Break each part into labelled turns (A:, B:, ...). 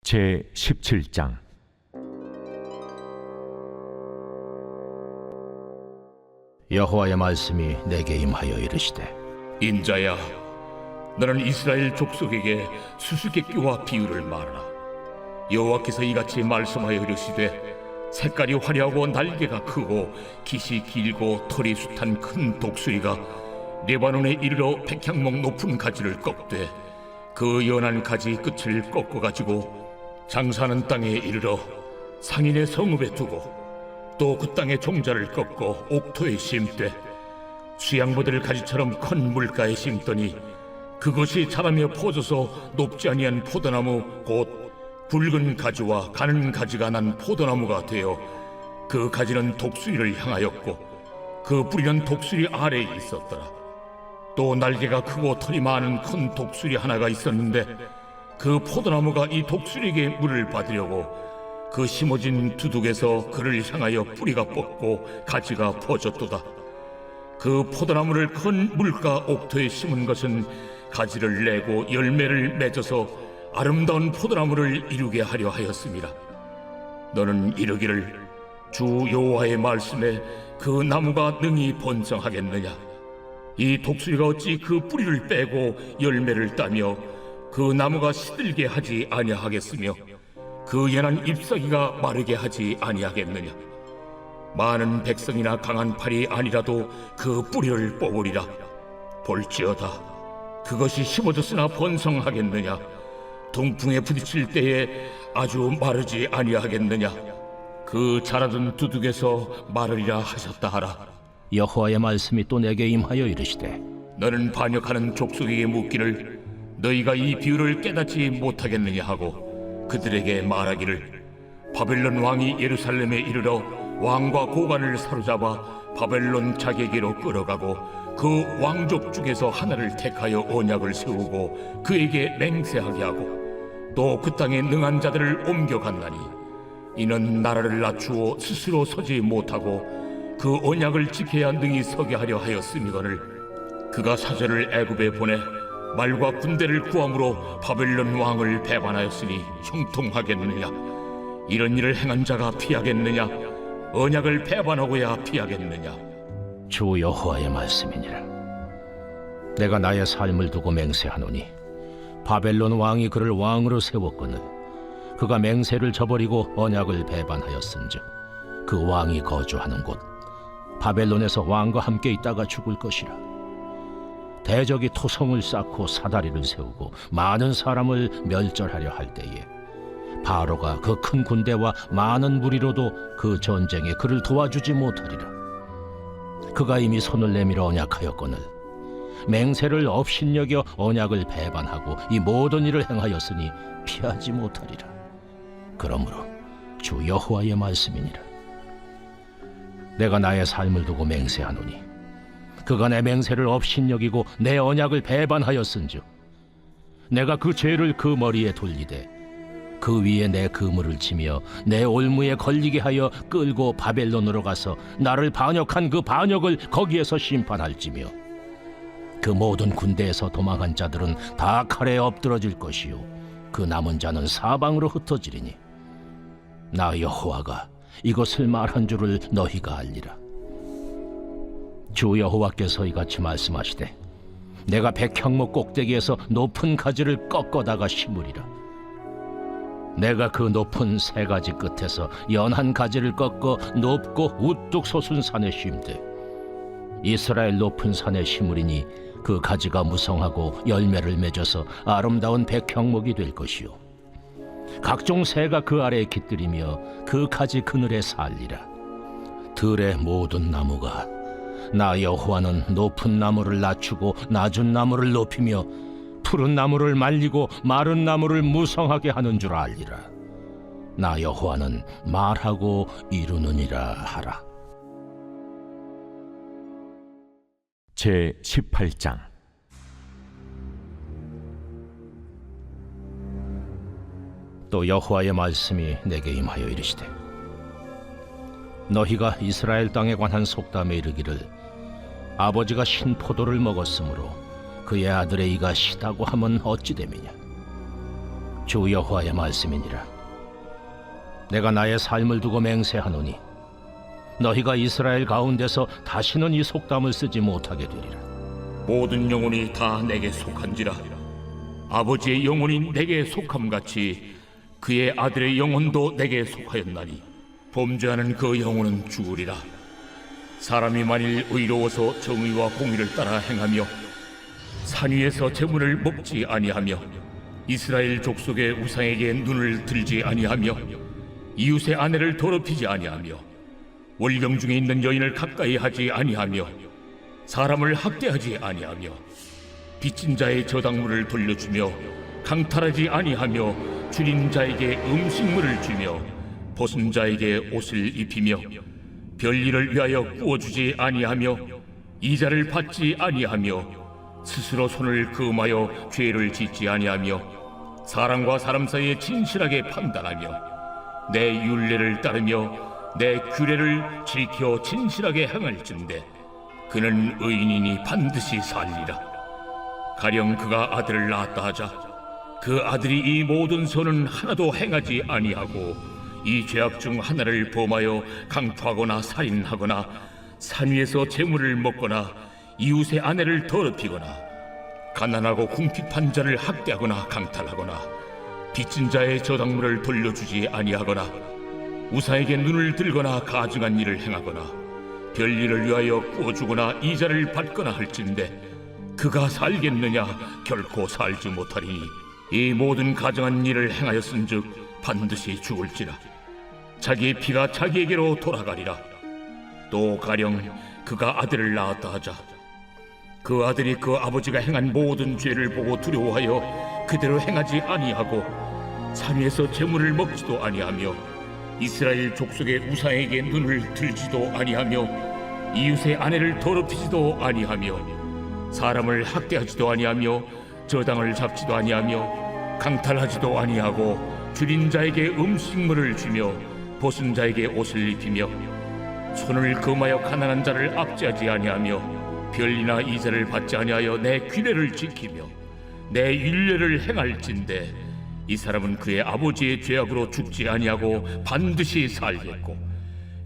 A: 제 17장.
B: 여호와의 말씀이 내게 임하여 이르시되,
C: 인자야, 너는 이스라엘 족속에게 수수께끼와 비유를 말하라. 여호와께서 이같이 말씀하여 이르시되, 색깔이 화려하고 날개가 크고 깃이 길고 털이 숱한 큰 독수리가 레바논에 이르러 백향목 높은 가지를 꺾되 그 연한 가지 끝을 꺾어가지고 장사하는 땅에 이르러 상인의 성읍에 두고 또 그 땅의 종자를 꺾어 옥토에 심되 수양모들 가지처럼 큰 물가에 심더니 그것이 자라며 퍼져서 높지 아니한 포도나무 곧 굵은 가지와 가는 가지가 난 포도나무가 되어 그 가지는 독수리를 향하였고 그 뿌리는 독수리 아래에 있었더라. 또 날개가 크고 털이 많은 큰 독수리 하나가 있었는데 그 포도나무가 이 독수리에게 물을 받으려고 그 심어진 두둑에서 그를 향하여 뿌리가 뻗고 가지가 퍼졌도다. 그 포도나무를 큰 물가 옥토에 심은 것은 가지를 내고 열매를 맺어서 아름다운 포도나무를 이루게 하려 하였습니다. 너는 이르기를, 주 여호와의 말씀에 그 나무가 능히 번성하겠느냐? 이 독수리가 어찌 그 뿌리를 빼고 열매를 따며 그 나무가 시들게 하지 아니하겠으며 그 연한 잎사귀가 마르게 하지 아니하겠느냐? 많은 백성이나 강한 팔이 아니라도 그 뿌리를 뽑으리라. 볼지어다, 그것이 심어졌으나 번성하겠느냐? 동풍에 부딪힐 때에 아주 마르지 아니하겠느냐? 그 자라던 두둑에서 마르리라 하셨다 하라.
B: 여호와의 말씀이 또 내게 임하여 이르시되,
C: 너는 반역하는 족속에게 묻기를, 너희가 이 비유를 깨닫지 못하겠느냐 하고 그들에게 말하기를, 바벨론 왕이 예루살렘에 이르러 왕과 고관을 사로잡아 바벨론 자기에게로 끌어가고 그 왕족 중에서 하나를 택하여 언약을 세우고 그에게 맹세하게 하고 또 그 땅에 능한 자들을 옮겨갔나니 이는 나라를 낮추어 스스로 서지 못하고 그 언약을 지켜야 능히 서게 하려 하였음이거늘 그가 사절을 애굽에 보내 말과 군대를 구함으로 바벨론 왕을 배반하였으니 형통하겠느냐? 이런 일을 행한 자가 피하겠느냐? 언약을 배반하고야 피하겠느냐?
B: 주 여호와의 말씀이니라. 내가 나의 삶을 두고 맹세하노니 바벨론 왕이 그를 왕으로 세웠거늘 그가 맹세를 저버리고 언약을 배반하였은즉 그 왕이 거주하는 곳 바벨론에서 왕과 함께 있다가 죽을 것이라. 대적이 토성을 쌓고 사다리를 세우고 많은 사람을 멸절하려 할 때에 바로가 그 큰 군대와 많은 무리로도 그 전쟁에 그를 도와주지 못하리라. 그가 이미 손을 내밀어 언약하였거늘 맹세를 업신여겨 언약을 배반하고 이 모든 일을 행하였으니 피하지 못하리라. 그러므로 주 여호와의 말씀이니라. 내가 나의 삶을 두고 맹세하노니 그가 내 맹세를 업신여기고 내 언약을 배반하였은즉 내가 그 죄를 그 머리에 돌리되 그 위에 내 그물을 치며 내 올무에 걸리게 하여 끌고 바벨론으로 가서 나를 반역한 그 반역을 거기에서 심판할지며 그 모든 군대에서 도망한 자들은 다 칼에 엎드러질 것이요 그 남은 자는 사방으로 흩어지리니 나 여호와가 이것을 말한 줄을 너희가 알리라. 주 여호와께서 이같이 말씀하시되, 내가 백향목 꼭대기에서 높은 가지를 꺾어다가 심으리라. 내가 그 높은 세 가지 끝에서 연한 가지를 꺾어 높고 우뚝 솟은 산에 심되 이스라엘 높은 산에 심으리니 그 가지가 무성하고 열매를 맺어서 아름다운 백향목이 될 것이요 각종 새가 그 아래에 깃들이며 그 가지 그늘에 살리라. 들의 모든 나무가 나 여호와는 높은 나무를 낮추고 낮은 나무를 높이며 푸른 나무를 말리고 마른 나무를 무성하게 하는 줄 알리라. 나 여호와는 말하고 이루느니라 하라.
A: 제 18장.
B: 또 여호와의 말씀이 내게 임하여 이르시되, 너희가 이스라엘 땅에 관한 속담에 이르기를, 아버지가 신 포도를 먹었으므로 그의 아들의 이가 시다고 하면 어찌 됨이냐? 주 여호와의 말씀이니라. 내가 나의 삶을 두고 맹세하노니 너희가 이스라엘 가운데서 다시는 이 속담을 쓰지 못하게 되리라.
C: 모든 영혼이 다 내게 속한지라. 아버지의 영혼이 내게 속함같이 그의 아들의 영혼도 내게 속하였나니 범죄하는 그 영혼은 죽으리라. 사람이 만일 의로워서 정의와 공의를 따라 행하며 산 위에서 재물을 먹지 아니하며 이스라엘 족속의 우상에게 눈을 들지 아니하며 이웃의 아내를 더럽히지 아니하며 월경 중에 있는 여인을 가까이 하지 아니하며 사람을 학대하지 아니하며 빚진 자의 저당물을 돌려주며 강탈하지 아니하며 줄인 자에게 음식물을 주며 벗은 자에게 옷을 입히며 별일을 위하여 구워주지 아니하며 이자를 받지 아니하며 스스로 손을 금하여 죄를 짓지 아니하며 사람과 사람 사이에 진실하게 판단하며 내 율례를 따르며 내 규례를 지켜 진실하게 행할진대 그는 의인이니 반드시 살리라. 가령 그가 아들을 낳았다 하자 그 아들이 이 모든 선은 하나도 행하지 아니하고 이 죄악 중 하나를 범하여 강포하거나 살인하거나 산 위에서 재물을 먹거나 이웃의 아내를 더럽히거나 가난하고 궁핍한 자를 학대하거나 강탈하거나 빚진 자의 저당물을 돌려주지 아니하거나 우사에게 눈을 들거나 가증한 일을 행하거나 별일을 위하여 구워주거나 이자를 받거나 할진대 그가 살겠느냐? 결코 살지 못하리니 이 모든 가증한 일을 행하였은즉 반드시 죽을지라. 자기의 피가 자기에게로 돌아가리라. 또 가령 그가 아들을 낳았다 하자 그 아들이 그 아버지가 행한 모든 죄를 보고 두려워하여 그대로 행하지 아니하고 산 위에서 재물을 먹지도 아니하며 이스라엘 족속의 우상에게 눈을 들지도 아니하며 이웃의 아내를 더럽히지도 아니하며 사람을 학대하지도 아니하며 저당을 잡지도 아니하며 강탈하지도 아니하고 줄인 자에게 음식물을 주며 벗은 자에게 옷을 입히며 손을 금하여 가난한 자를 압제하지 아니하며 별이나 이자를 받지 아니하여 내 규례를 지키며 내 율례를 행할진대 이 사람은 그의 아버지의 죄악으로 죽지 아니하고 반드시 살겠고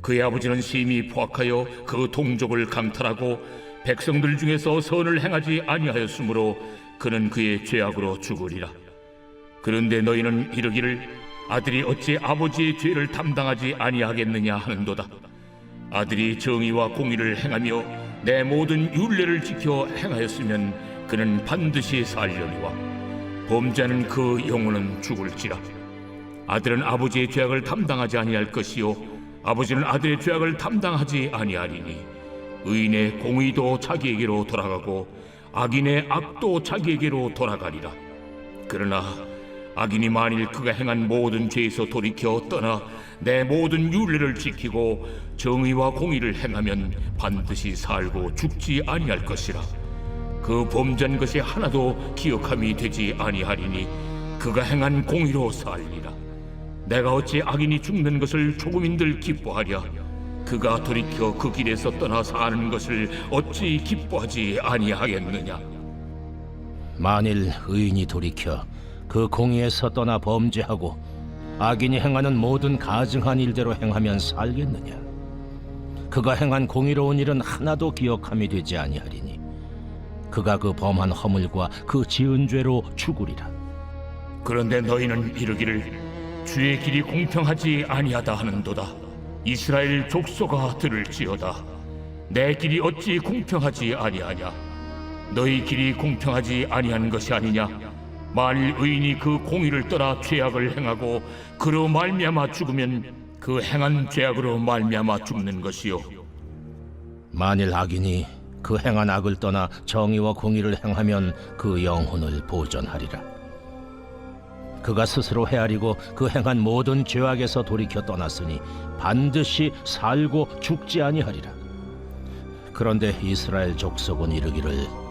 C: 그의 아버지는 심히 포악하여 그 동족을 강탈하고 백성들 중에서 선을 행하지 아니하였으므로 그는 그의 죄악으로 죽으리라. 그런데 너희는 이르기를 아들이 어찌 아버지의 죄를 담당하지 아니하겠느냐 하는도다. 아들이 정의와 공의를 행하며 내 모든 율례를 지켜 행하였으면 그는 반드시 살려니와 범죄하는 그 영혼은 죽을지라. 아들은 아버지의 죄악을 담당하지 아니할 것이요 아버지는 아들의 죄악을 담당하지 아니하리니 의인의 공의도 자기에게로 돌아가고 악인의 악도 자기에게로 돌아가리라. 그러나 악인이 만일 그가 행한 모든 죄에서 돌이켜 떠나 내 모든 율례를 지키고 정의와 공의를 행하면 반드시 살고 죽지 아니할 것이라. 그 범죄한 것이 하나도 기억함이 되지 아니하리니 그가 행한 공의로 살리라. 내가 어찌 악인이 죽는 것을 조금인들 기뻐하랴. 그가 돌이켜 그 길에서 떠나 사는 것을 어찌 기뻐하지 아니하겠느냐.
B: 만일 의인이 돌이켜 그 공의에서 떠나 범죄하고 악인이 행하는 모든 가증한 일대로 행하면 살겠느냐. 그가 행한 공의로운 일은 하나도 기억함이 되지 아니하리니 그가 그 범한 허물과 그 지은 죄로 죽으리라.
C: 그런데 너희는 이르기를 주의 길이 공평하지 아니하다 하는도다. 이스라엘 족속아 들을지어다. 내 길이 어찌 공평하지 아니하냐. 너희 길이 공평하지 아니한 것이 아니냐. 만일 의인이 그 공의를 떠나 죄악을 행하고 그로 말미암아 죽으면 그 행한 죄악으로 말미암아 죽는 것이요
B: 만일 악인이 그 행한 악을 떠나 정의와 공의를 행하면 그 영혼을 보전하리라. 그가 스스로 헤아리고 그 행한 모든 죄악에서 돌이켜 떠났으니 반드시 살고 죽지 아니하리라. 그런데 이스라엘 족속은 이르기를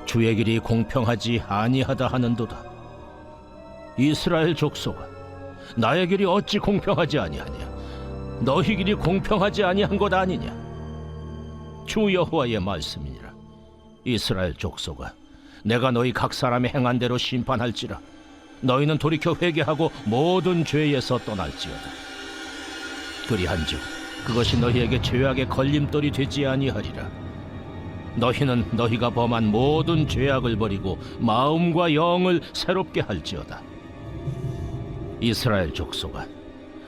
B: 주의 길이 공평하지 아니하다 하는도다. 이스라엘 족속아, 나의 길이 어찌 공평하지 아니하냐. 너희 길이 공평하지 아니한 것 아니냐. 주 여호와의 말씀이니라. 이스라엘 족속아, 내가 너희 각 사람의 행한 대로 심판할지라. 너희는 돌이켜 회개하고 모든 죄에서 떠날지어다. 그리한즉 그것이 너희에게 죄악의 걸림돌이 되지 아니하리라. 너희는 너희가 범한 모든 죄악을 버리고 마음과 영을 새롭게 할지어다. 이스라엘 족속아,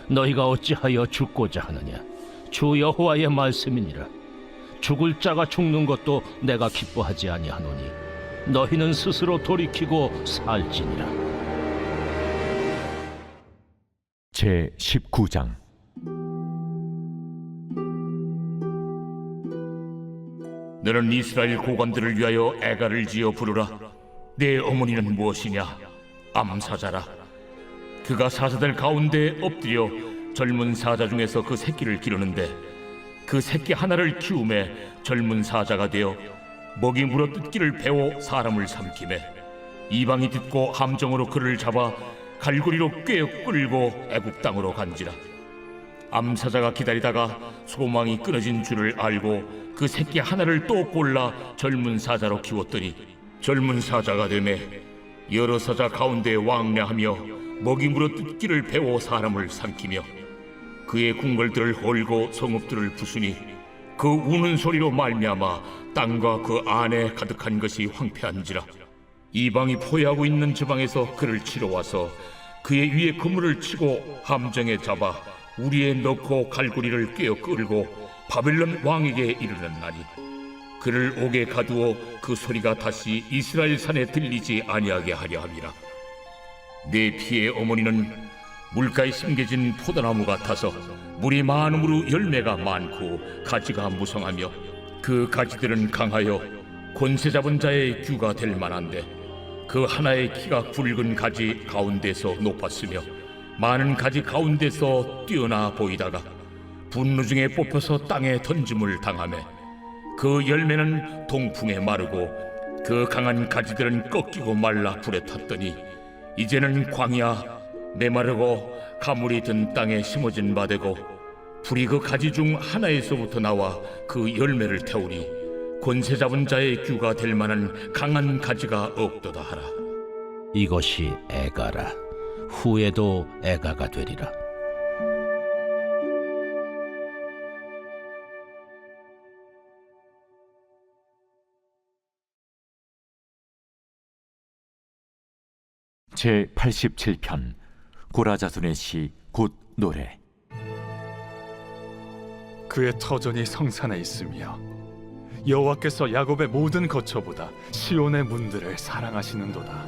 B: 너희가 어찌하여 죽고자 하느냐? 주 여호와의 말씀이니라. 죽을 자가 죽는 것도 내가 기뻐하지 아니하노니 너희는 스스로 돌이키고 살지니라.
A: 제 19장.
C: 너는 이스라엘 고관들을 위하여 애가를 지어 부르라. 내 어머니는 무엇이냐? 암사자라. 그가 사자들 가운데 엎드려 젊은 사자 중에서 그 새끼를 기르는데 그 새끼 하나를 키우매 젊은 사자가 되어 먹이 물어 뜯기를 배워 사람을 삼키매 이방이 듣고 함정으로 그를 잡아 갈고리로 꿰어 끌고 애굽 땅으로 간지라. 암사자가 기다리다가 소망이 끊어진 줄을 알고 그 새끼 하나를 또 골라 젊은 사자로 키웠더니 젊은 사자가 되매 여러 사자 가운데 왕래하며 먹이 물어 뜯기를 배워 사람을 삼키며 그의 궁궐들을 헐고 성읍들을 부수니 그 우는 소리로 말미암아 땅과 그 안에 가득한 것이 황폐한지라. 이방이 포위하고 있는 지방에서 그를 치러 와서 그의 위에 그물을 치고 함정에 잡아 우리에 넣고 갈고리를 꿰어 끌고 바벨론 왕에게 이르렀나니 그를 옥에 가두어 그 소리가 다시 이스라엘 산에 들리지 아니하게 하려 함이라. 내 피의 어머니는 물가에 심겨진 포도나무 같아서 물이 많음으로 열매가 많고 가지가 무성하며 그 가지들은 강하여 권세 잡은 자의 규가 될 만한데 그 하나의 키가 굵은 가지 가운데서 높았으며 많은 가지 가운데서 뛰어나 보이다가 분노 중에 뽑혀서 땅에 던짐을 당하매 그 열매는 동풍에 마르고 그 강한 가지들은 꺾이고 말라 불에 탔더니 이제는 광야 메마르고 가물이 든 땅에 심어진 바 되고 불이 그 가지 중 하나에서부터 나와 그 열매를 태우니 권세 잡은 자의 규가 될 만한 강한 가지가 없도다 하라.
B: 이것이 애가라. 후에도 애가가 되리라.
A: 제 87편. 고라자손의 시 곧 노래.
D: 그의 터전이 성산에 있으며 여호와께서 야곱의 모든 거처보다 시온의 문들을 사랑하시는도다.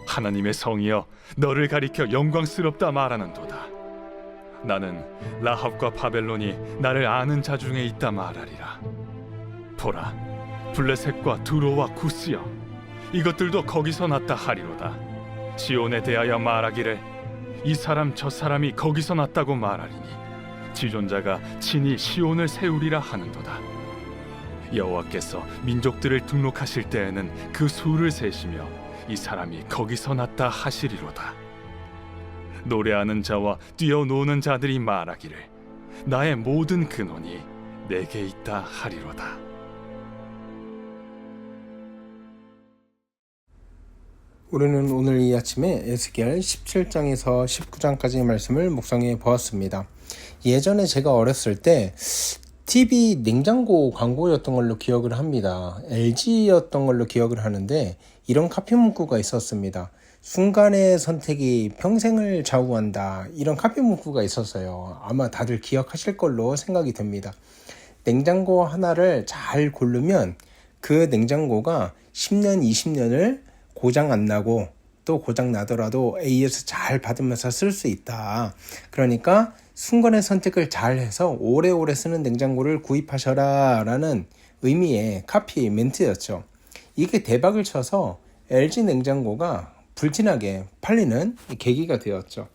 D: 하나님의 성이여 너를 가리켜 영광스럽다 말하는도다. 나는 라합과 바벨론이 나를 아는 자 중에 있다 말하리라. 보라, 블레셋과 두로와 구스여 이것들도 거기서 났다 하리로다. 시온에 대하여 말하기를 이 사람 저 사람이 거기서 났다고 말하리니 지존자가 친히 시온을 세우리라 하는도다. 여호와께서 민족들을 등록하실 때에는 그 수를 세시며 이 사람이 거기서 났다 하시리로다. 노래하는 자와 뛰어노는 자들이 말하기를 나의 모든 근원이 내게 있다 하리로다.
E: 우리는 오늘 이 아침에 에스겔 17장에서 19장까지의 말씀을 묵상해 보았습니다. 예전에 제가 어렸을 때 TV 냉장고 광고였던 걸로 기억을 합니다. LG였던 걸로 기억을 하는데 이런 카피 문구가 있었습니다. 순간의 선택이 평생을 좌우한다. 이런 카피 문구가 있었어요. 아마 다들 기억하실 걸로 생각이 듭니다. 냉장고 하나를 잘 고르면 그 냉장고가 10년, 20년을 고장 안 나고 또 고장 나더라도 AS 잘 받으면서 쓸 수 있다. 그러니까 순간의 선택을 잘 해서 오래오래 쓰는 냉장고를 구입하셔라 라는 의미의 카피 멘트였죠. 이게 대박을 쳐서 LG 냉장고가 불티나게 팔리는 계기가 되었죠.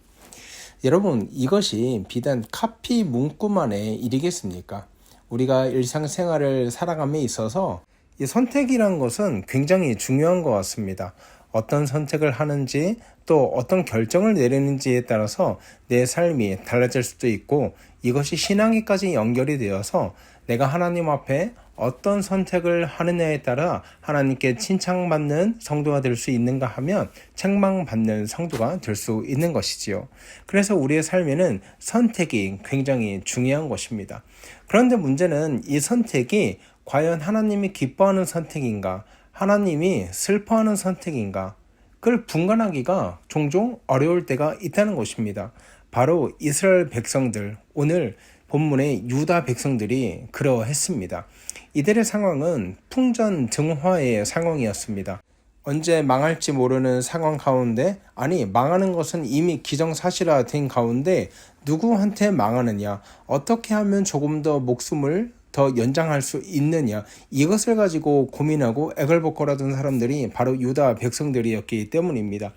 E: 여러분, 이것이 비단 카피 문구만의 일이겠습니까? 우리가 일상생활을 살아감에 있어서 이 선택이란 것은 굉장히 중요한 것 같습니다. 어떤 선택을 하는지 또 어떤 결정을 내리는지에 따라서 내 삶이 달라질 수도 있고 이것이 신앙에까지 연결이 되어서 내가 하나님 앞에 어떤 선택을 하느냐에 따라 하나님께 칭찬받는 성도가 될 수 있는가 하면 책망받는 성도가 될 수 있는 것이지요. 그래서 우리의 삶에는 선택이 굉장히 중요한 것입니다. 그런데 문제는 이 선택이 과연 하나님이 기뻐하는 선택인가, 하나님이 슬퍼하는 선택인가, 그걸 분간하기가 종종 어려울 때가 있다는 것입니다. 바로 이스라엘 백성들, 오늘 본문의 유다 백성들이 그러했습니다. 이들의 상황은 풍전등화의 상황이었습니다. 언제 망할지 모르는 상황 가운데, 아니 망하는 것은 이미 기정사실화된 가운데 누구한테 망하느냐, 어떻게 하면 조금 더 목숨을 더 연장할 수 있느냐, 이것을 가지고 고민하고 애걸복걸하던 사람들이 바로 유다 백성들이었기 때문입니다.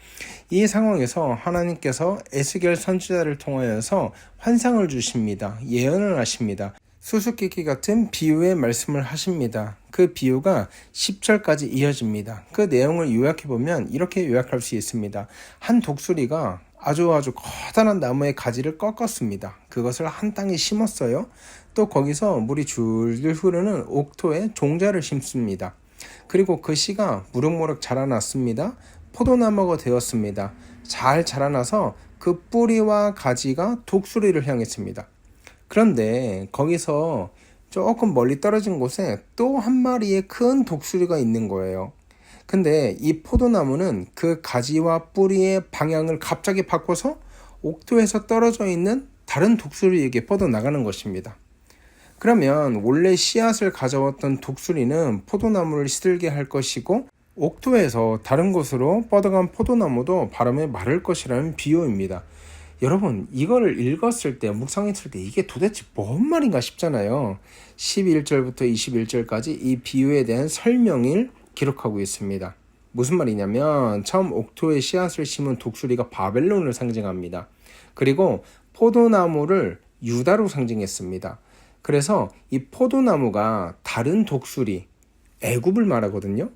E: 이 상황에서 하나님께서 에스겔 선지자를 통하여서 환상을 주십니다. 예언을 하십니다. 수수께끼 같은 비유의 말씀을 하십니다. 그 비유가 10절까지 이어집니다. 그 내용을 요약해보면 이렇게 요약할 수 있습니다. 한 독수리가 아주 커다란 나무의 가지를 꺾었습니다. 그것을 한 땅에 심었어요. 또 거기서 물이 줄줄 흐르는 옥토에 종자를 심습니다. 그리고 그 씨가 무럭무럭 자라났습니다. 포도나무가 되었습니다. 잘 자라나서 그 뿌리와 가지가 독수리를 향했습니다. 그런데 거기서 조금 멀리 떨어진 곳에 또 한 마리의 큰 독수리가 있는 거예요. 근데 이 포도나무는 그 가지와 뿌리의 방향을 갑자기 바꿔서 옥토에서 떨어져 있는 다른 독수리에게 뻗어나가는 것입니다. 그러면 원래 씨앗을 가져왔던 독수리는 포도나무를 시들게 할 것이고, 옥토에서 다른 곳으로 뻗어간 포도나무도 바람에 마를 것이라는 비유입니다. 여러분, 이거를 읽었을 때, 묵상했을 때 이게 도대체 뭔 말인가 싶잖아요. 11절부터 21절까지 이 비유에 대한 설명을 기록하고 있습니다. 무슨 말이냐면, 처음 옥토에 씨앗을 심은 독수리가 바벨론을 상징합니다. 그리고 포도나무를 유다로 상징했습니다. 그래서 이 포도나무가 다른 독수리, 애굽을 말하거든요.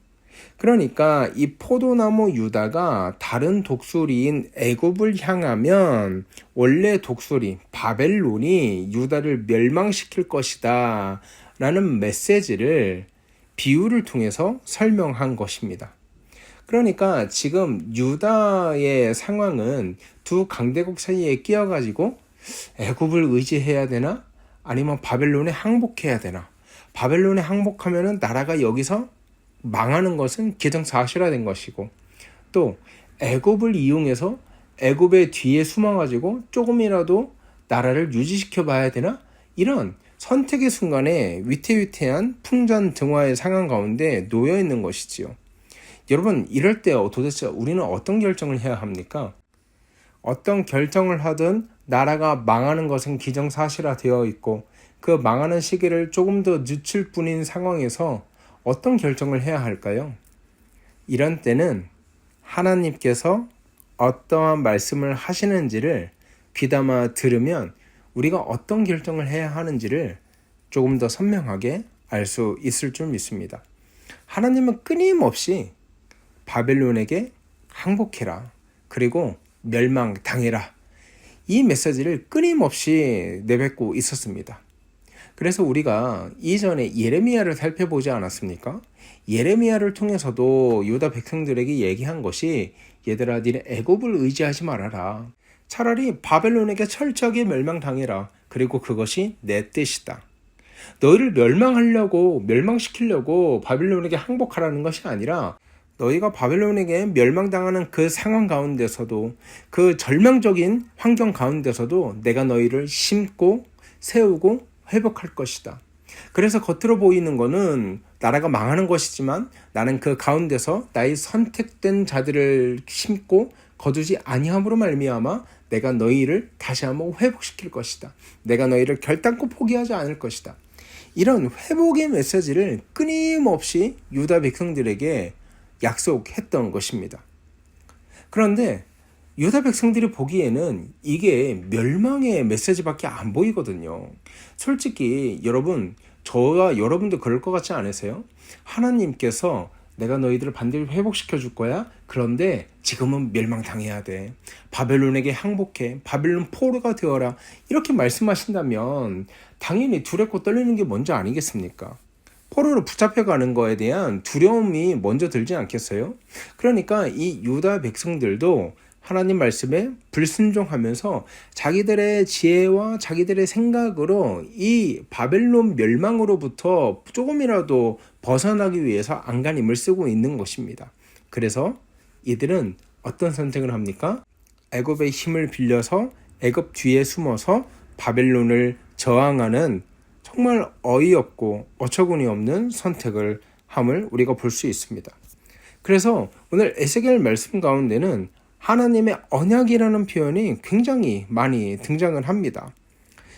E: 그러니까 이 포도나무 유다가 다른 독수리인 애굽을 향하면 원래 독수리 바벨론이 유다를 멸망시킬 것이다 라는 메시지를 비유를 통해서 설명한 것입니다. 그러니까 지금 유다의 상황은 두 강대국 사이에 끼어가지고 애굽을 의지해야 되나? 아니면 바벨론에 항복해야 되나? 바벨론에 항복하면은 나라가 여기서 망하는 것은 기정사실화된 것이고, 또 애굽을 이용해서 애굽의 뒤에 숨어가지고 조금이라도 나라를 유지시켜 봐야 되나? 이런 선택의 순간에 위태위태한 풍전등화의 상황 가운데 놓여 있는 것이지요. 여러분, 이럴 때 도대체 우리는 어떤 결정을 해야 합니까? 어떤 결정을 하든 나라가 망하는 것은 기정사실화되어 있고, 그 망하는 시기를 조금 더 늦출 뿐인 상황에서 어떤 결정을 해야 할까요? 이런 때는 하나님께서 어떠한 말씀을 하시는지를 귀담아 들으면 우리가 어떤 결정을 해야 하는지를 조금 더 선명하게 알 수 있을 줄 믿습니다. 하나님은 끊임없이 바벨론에게 항복해라, 그리고 멸망당해라, 이 메시지를 끊임없이 내뱉고 있었습니다. 그래서 우리가 이전에 예레미야를 살펴보지 않았습니까? 예레미야를 통해서도 유다 백성들에게 얘기한 것이, 얘들아, 니네 애굽을 의지하지 말아라. 차라리 바벨론에게 철저하게 멸망당해라. 그리고 그것이 내 뜻이다. 너희를 멸망시키려고 바벨론에게 항복하라는 것이 아니라, 너희가 바벨론에게 멸망당하는 그 상황 가운데서도, 그 절망적인 환경 가운데서도 내가 너희를 심고 세우고 회복할 것이다. 그래서 겉으로 보이는 거는 나라가 망하는 것이지만, 나는 그 가운데서 나의 선택된 자들을 심고 거두지 아니함으로 말미암아 내가 너희를 다시 한번 회복시킬 것이다. 내가 너희를 결단코 포기하지 않을 것이다. 이런 회복의 메시지를 끊임없이 유다 백성들에게 약속했던 것입니다. 그런데 유다 백성들이 보기에는 이게 멸망의 메시지밖에 안 보이거든요. 솔직히 여러분, 저와 여러분도 그럴 것 같지 않으세요? 하나님께서 내가 너희들을 반드시 회복시켜 줄 거야. 그런데 지금은 멸망당해야 돼. 바벨론에게 항복해. 바벨론 포로가 되어라. 이렇게 말씀하신다면 당연히 두렵고 떨리는 게 먼저 아니겠습니까? 포로로 붙잡혀가는 거에 대한 두려움이 먼저 들지 않겠어요? 그러니까 이 유다 백성들도 하나님 말씀에 불순종하면서 자기들의 지혜와 자기들의 생각으로 이 바벨론 멸망으로부터 조금이라도 벗어나기 위해서 안간힘을 쓰고 있는 것입니다. 그래서 이들은 어떤 선택을 합니까? 애굽의 힘을 빌려서 애굽 뒤에 숨어서 바벨론을 저항하는 정말 어이없고 어처구니 없는 선택을 함을 우리가 볼 수 있습니다. 그래서 오늘 에스겔 말씀 가운데는 하나님의 언약이라는 표현이 굉장히 많이 등장을 합니다.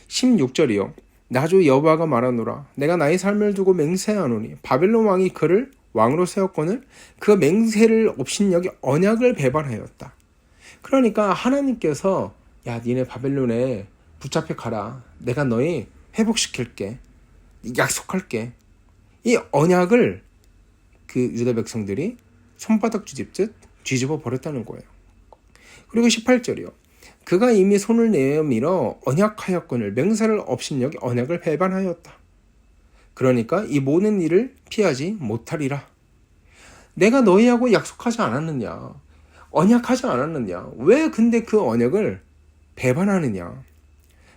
E: 16절이요. 나주 여호와가 말하노라. 내가 나의 삶을 두고 맹세하노니 바벨론 왕이 그를 왕으로 세웠거늘 그 맹세를 업신여기 언약을 배반하였다. 그러니까 하나님께서 야 니네 바벨론에 붙잡혀 가라. 내가 너희 회복시킬게. 약속할게. 이 언약을 그 유다 백성들이 손바닥 뒤집듯 뒤집어 버렸다는 거예요. 그리고 18절이요. 그가 이미 손을 내밀어 언약하였거늘 맹세를 업신여기 언약을 배반하였다. 그러니까 이 모든 일을 피하지 못하리라. 내가 너희하고 약속하지 않았느냐? 언약하지 않았느냐? 왜 근데 그 언약을 배반하느냐?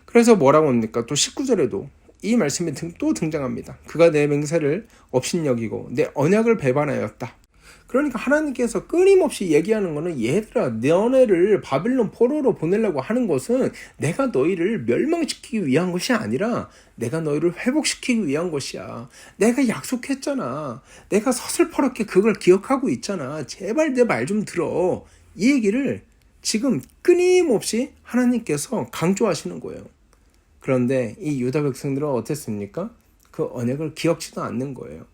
E: 그래서 뭐라고 합니까? 또 19절에도 이 말씀이 또 등장합니다. 그가 내 맹세를 업신여기고 내 언약을 배반하였다. 그러니까 하나님께서 끊임없이 얘기하는 거는 얘들아 너네를 바벨론 포로로 보내려고 하는 것은 내가 너희를 멸망시키기 위한 것이 아니라 내가 너희를 회복시키기 위한 것이야. 내가 약속했잖아. 내가 서슬퍼렇게 그걸 기억하고 있잖아. 제발 내 말 좀 들어. 이 얘기를 지금 끊임없이 하나님께서 강조하시는 거예요. 그런데 이 유다 백성들은 어땠습니까? 그 언약을 기억지도 않는 거예요.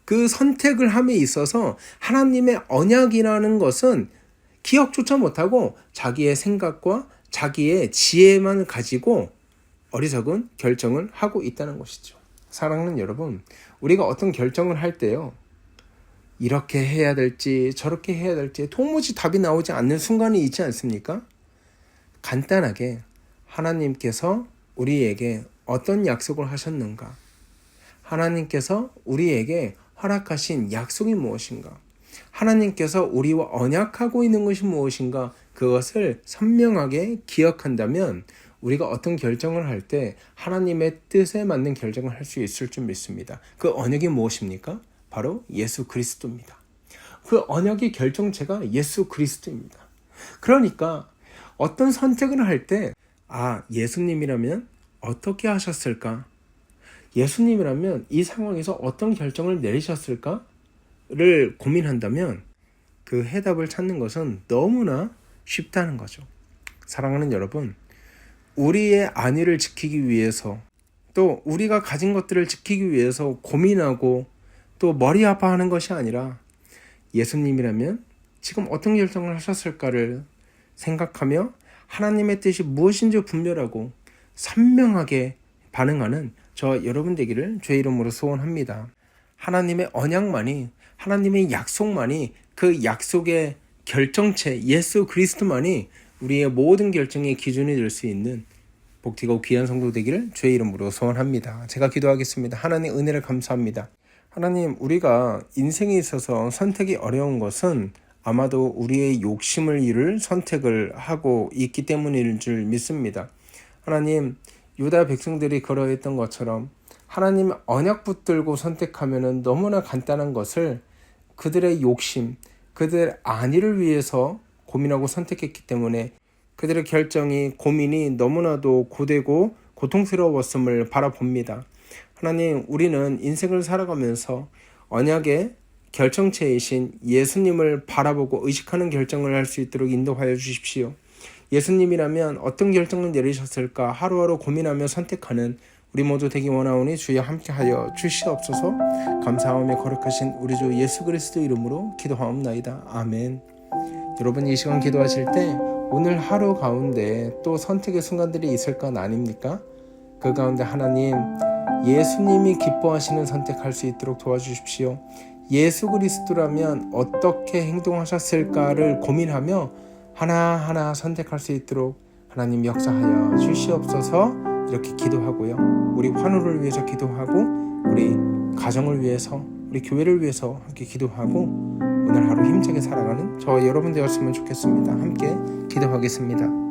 E: 그 선택을 함에 있어서 하나님의 언약이라는 것은 기억조차 못하고 자기의 생각과 자기의 지혜만 가지고 어리석은 결정을 하고 있다는 것이죠. 사랑하는 여러분, 우리가 어떤 결정을 할 때요, 이렇게 해야 될지 저렇게 해야 될지 도무지 답이 나오지 않는 순간이 있지 않습니까? 간단하게 하나님께서 우리에게 어떤 약속을 하셨는가? 하나님께서 우리에게 허락하신 약속이 무엇인가? 하나님께서 우리와 언약하고 있는 것이 무엇인가? 그것을 선명하게 기억한다면 우리가 어떤 결정을 할 때 하나님의 뜻에 맞는 결정을 할 수 있을 줄 믿습니다. 그 언약이 무엇입니까? 바로 예수 그리스도입니다. 그 언약의 결정체가 예수 그리스도입니다. 그러니까 어떤 선택을 할 때 예수님이라면 어떻게 하셨을까? 예수님이라면 이 상황에서 어떤 결정을 내리셨을까를 고민한다면 그 해답을 찾는 것은 너무나 쉽다는 거죠. 사랑하는 여러분, 우리의 안위를 지키기 위해서 또 우리가 가진 것들을 지키기 위해서 고민하고 또 머리 아파하는 것이 아니라 예수님이라면 지금 어떤 결정을 하셨을까를 생각하며 하나님의 뜻이 무엇인지 분별하고 선명하게 반응하는 저 여러분 되기를 주의 이름으로 소원합니다. 하나님의 언약만이, 하나님의 약속만이, 그 약속의 결정체 예수 그리스도만이 우리의 모든 결정의 기준이 될 수 있는 복되고 귀한 성도 되기를 주의 이름으로 소원합니다. 제가 기도하겠습니다. 하나님 은혜를 감사합니다. 하나님, 우리가 인생에 있어서 선택이 어려운 것은 아마도 우리의 욕심을 이룰 선택을 하고 있기 때문일 줄 믿습니다. 하나님, 유다 백성들이 그러했던 것처럼 하나님 언약 붙들고 선택하면 너무나 간단한 것을 그들의 욕심, 그들의 안위를 위해서 고민하고 선택했기 때문에 그들의 결정이, 고민이 너무나도 고되고 고통스러웠음을 바라봅니다. 하나님, 우리는 인생을 살아가면서 언약의 결정체이신 예수님을 바라보고 의식하는 결정을 할 수 있도록 인도하여 주십시오. 예수님이라면 어떤 결정을 내리셨을까 하루하루 고민하며 선택하는 우리 모두 되기 원하오니 주여 함께하여 주시옵소서. 감사하며 거룩하신 우리 주 예수 그리스도 이름으로 기도하옵나이다. 아멘. 여러분, 이 시간 기도하실 때 오늘 하루 가운데 또 선택의 순간들이 있을 것 아닙니까? 그 가운데 하나님, 예수님이 기뻐하시는 선택할 수 있도록 도와주십시오. 예수 그리스도라면 어떻게 행동하셨을까를 고민하며 하나하나 선택할 수 있도록 하나님 역사하여 주시옵소서. 이렇게 기도하고요. 우리 환우를 위해서 기도하고 우리 가정을 위해서, 우리 교회를 위해서 함께 기도하고 오늘 하루 힘차게 살아가는 저와 여러분 되었으면 좋겠습니다. 함께 기도하겠습니다.